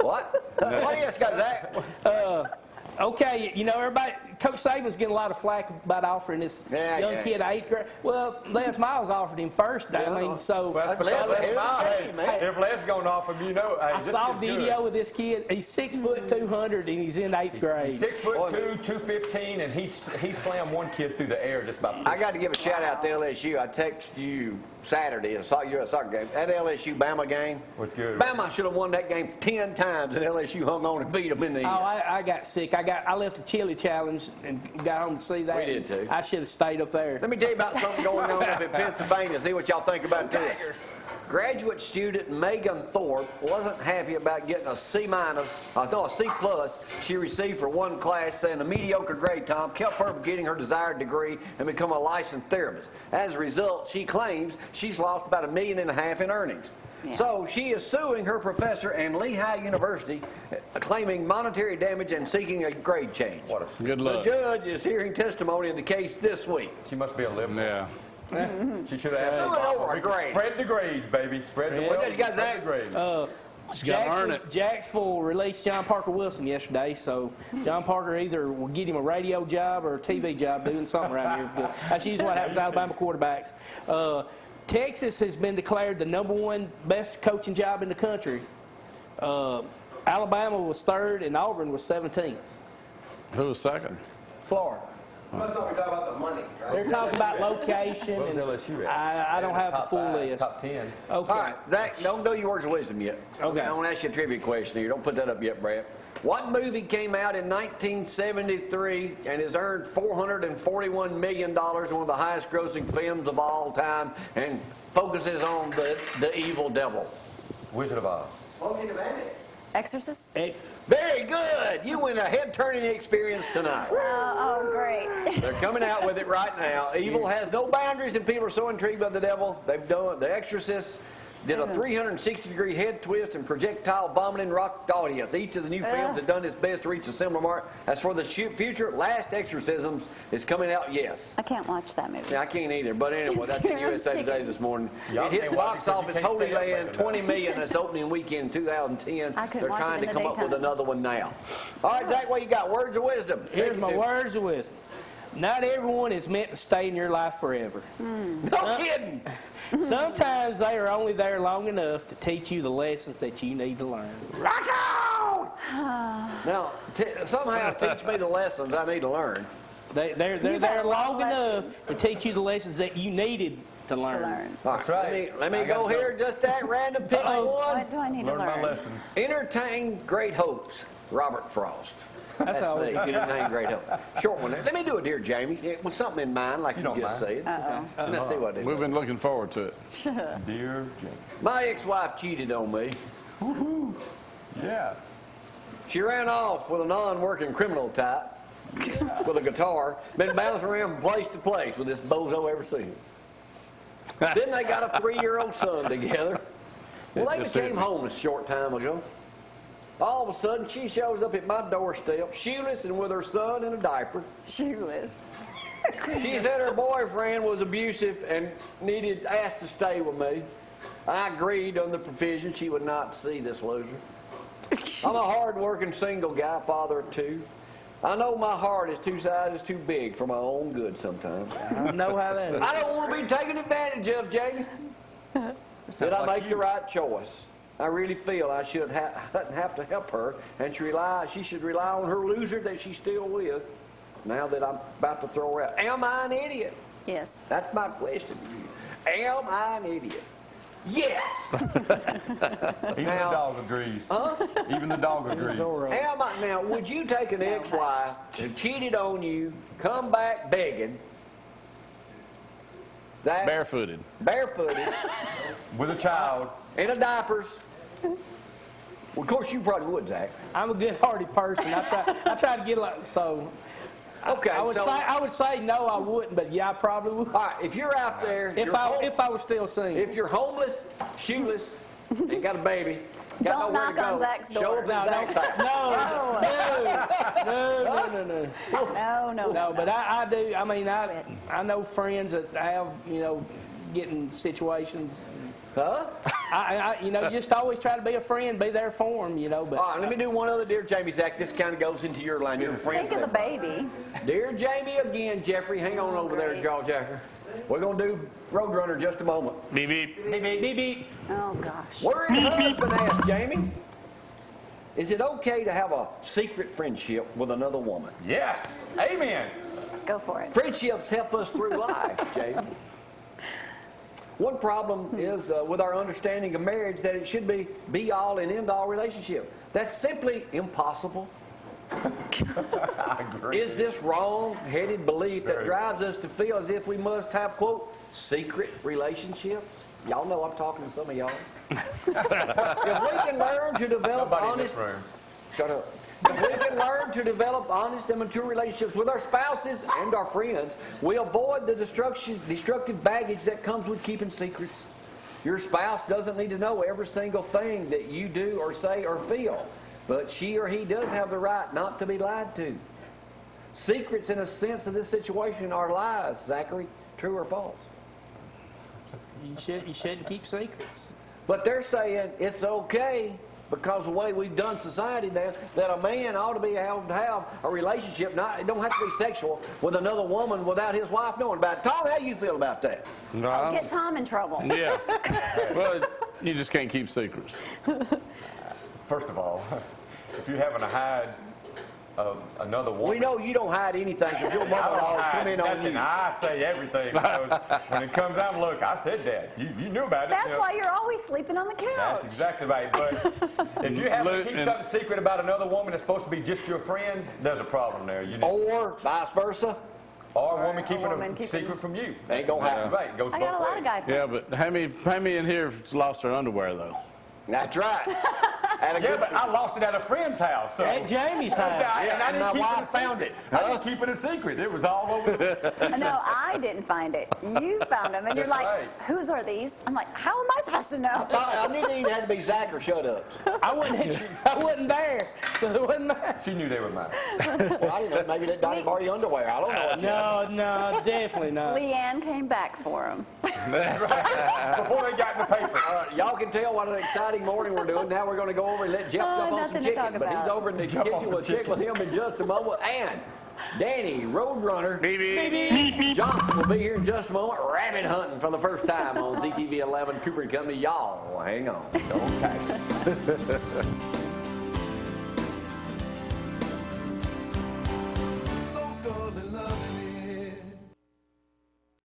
What? What else got, Zach? Okay, you know, everybody, Coach Saban's getting a lot of flack about offering this young kid 8th grade. Well, Les Miles offered him first. I mean, so. Well, if Les going to offer him, you know. Hey, I saw a video with this kid. He's 6'2", 200, and he's in 8th grade. 6'2", 215, and he slammed one kid through the air just about. I got to give a shout out to LSU. I texted you Saturday. I saw you at a soccer game. That LSU Bama game was good. Bama should have won that game 10 times, and LSU hung on and beat them in the end. Oh, I got sick. I left the chili challenge and got home to see that. We did too. I should have stayed up there. Let me tell you about something going on up in Pennsylvania. See what y'all think about this. Graduate student Megan Thorpe wasn't happy about getting a C+, a C+. She received for one class, saying the mediocre grade time kept her from getting her desired degree and become a licensed therapist. As a result, she claims she's lost about $1.5 million in earnings. Yeah. So she is suing her professor and Lehigh University, claiming monetary damage and seeking a grade change. What a good luck. The judge is hearing testimony in the case this week. She must be a liberal. Yeah. She should have asked spread the grades, baby. Spread the What you got, Zach? Jacksonville released John Parker Wilson yesterday, so John Parker either will get him a radio job or a TV job doing something around here. That's usually what happens to Alabama quarterbacks. Texas has been declared the #1 best coaching job in the country. Alabama was 3rd and Auburn was 17th. Who was 2nd? Florida. Let's not be talking about the money, right? They're talking about location. What was LSU at? I don't have the full list. Top 10. Okay. All right, Zach, don't do your words of wisdom yet. Okay. I want to ask you a trivia question here. Don't put that up yet, Brad. What movie came out in 1973 and has earned $441 million, one of the highest grossing films of all time, and focuses on the evil devil? Wizard of Oz. Smokey the Bandit. Exorcist? Very good. You win a head-turning experience tonight. Oh, great. They're coming out with it right now. Evil has no boundaries, and people are so intrigued by the devil. They've done The Exorcist. Did a 360-degree head twist and projectile vomiting rocked audience. Each of the new films have done its best to reach a similar mark. As for the future, Last Exorcisms is coming out, yes. I can't watch that movie. Yeah, I can't either. But anyway, that's in USA Today this morning. Y'all It hit the box office Holy Land, $20 $20 million its opening weekend in 2010. They're watch trying it to in the come up with daytime. another one now. All right, Zach, what you got? Words of wisdom. Here's my words of wisdom. Not everyone is meant to stay in your life forever. No kidding. Sometimes they are only there long enough to teach you the lessons that you need to learn. Rock on! Now, somehow teach me the lessons I need to learn. They're there long enough to teach you the lessons that you needed to learn. That's right. Let me go here, just that random pick one. What do I need to learn? my lesson. Entertain great hopes, Robert Frost. That's all. me. Entertain great hopes. Short one. Let me do it, dear Jamie, with something in mind, like you just said. Let's see what it is. We've been looking forward to it. Dear Jamie. My ex-wife cheated on me. Woohoo. Yeah. She ran off with a non-working criminal type with a guitar, been bouncing around from place to place with this bozo ever seen. Then they got a 3-year-old son together. Well, they became homeless a short time ago. All of a sudden, she shows up at my doorstep, shoeless and with her son in a diaper. Shoeless. She said her boyfriend was abusive and asked to stay with me. I agreed on the provision she would not see this loser. I'm a hard-working single guy, father of 2. I know my heart is 2 sizes too big for my own good sometimes. I know how that is. I don't want to be taken advantage of, Jamie. Did I make the right choice? I really feel I shouldn't have to help her, and she should rely on her loser that she's still with, now that I'm about to throw her out. Am I an idiot? Yes. That's my question. Am I an idiot? Yes. Even the dog agrees. Huh? Even the dog agrees. Am I, now, would you take an ex-wife who cheated on you, come back begging, Barefooted. With a child. In a diapers? Well, of course, you probably would, Zach. I'm a good-hearted person. I try to get like so. Okay. I would say no, I wouldn't, but yeah, I probably would. All right. If you're out there, if I was still single. If you're homeless, shoeless, and got a baby, Don't knock on Zach's door. Show up at Zach's house. No. No, but I do. I mean, I know friends that have, getting situations. Huh? You know, just always try to be a friend, be there for them, you know. But All right, let me do one other, dear Jamie Zach. This kind of goes into your line. You're a friend. Think of the baby. Dear Jamie again, Jeffrey, hang on over there, Jawjacker. We're going to do Roadrunner in just a moment. Beep, beep. beep, beep, beep, beep. Oh, gosh. Worried husband asked Jamie, is it okay to have a secret friendship with another woman? Yes. Amen. Go for it. Friendships help us through life, Jamie. One problem is with our understanding of marriage that it should be be-all and end-all relationship. That's simply impossible. I agree. Is this wrong-headed belief that drives us to feel as if we must have, quote, secret relationships? Y'all know I'm talking to some of y'all. If we can learn to develop Nobody in honest... this room. Shut up. If we can learn to develop honest and mature relationships with our spouses and our friends, we avoid the destructive baggage that comes with keeping secrets. Your spouse doesn't need to know every single thing that you do or say or feel, but she or he does have the right not to be lied to. Secrets, in a sense of this situation, are lies, Zachary. True or false? You shouldn't keep secrets. But they're saying it's okay because the way we've done society now, that a man ought to be able to have a relationship, it don't have to be sexual, with another woman without his wife knowing about it. Tom, how do you feel about that? Oh, get Tom in trouble. Yeah. Well, you just can't keep secrets. First of all, if you're having to hide another woman. We know you don't hide anything because your mother always come in on you. I say everything because when it comes down, look, I said that. You knew about it. That's why you're always sleeping on the couch. That's exactly right. But if you have to keep something secret about another woman that's supposed to be just your friend, there's a problem there. You need, or vice versa. Or a woman keeping a secret from you. Ain't gonna happen. Right. It goes I both got a lot ways. of guy Yeah, friends. but how many in here has lost their underwear, though? That's right. Yeah, but I lost it at a friend's house. So. At Jamie's house. And I and my didn't keep wife found it. I didn't keep it a secret. It was all over. No, I didn't find it. You found them, and you're That's like, right. "Whose are these?" I'm like, "How am I supposed to know?" I knew they either had to be Zach or shut up. I wasn't there, so it wasn't there. She knew they were mine. Well, I didn't know maybe that Donnie borrow your underwear. I don't know. No, definitely not. Leanne came back for him. Before they got in the paper. Y'all can tell what an exciting morning we're doing. Now we're going to go over and let Jeff jump on some nothing to talk chicken. But he's about. over in the Jump on kitchen. some We'll check with him in just a moment. And Danny, Roadrunner Johnson will be here in just a moment, rabbit hunting for the first time on ZTV 11 Cooper and Company. Y'all hang on. Don't tag us.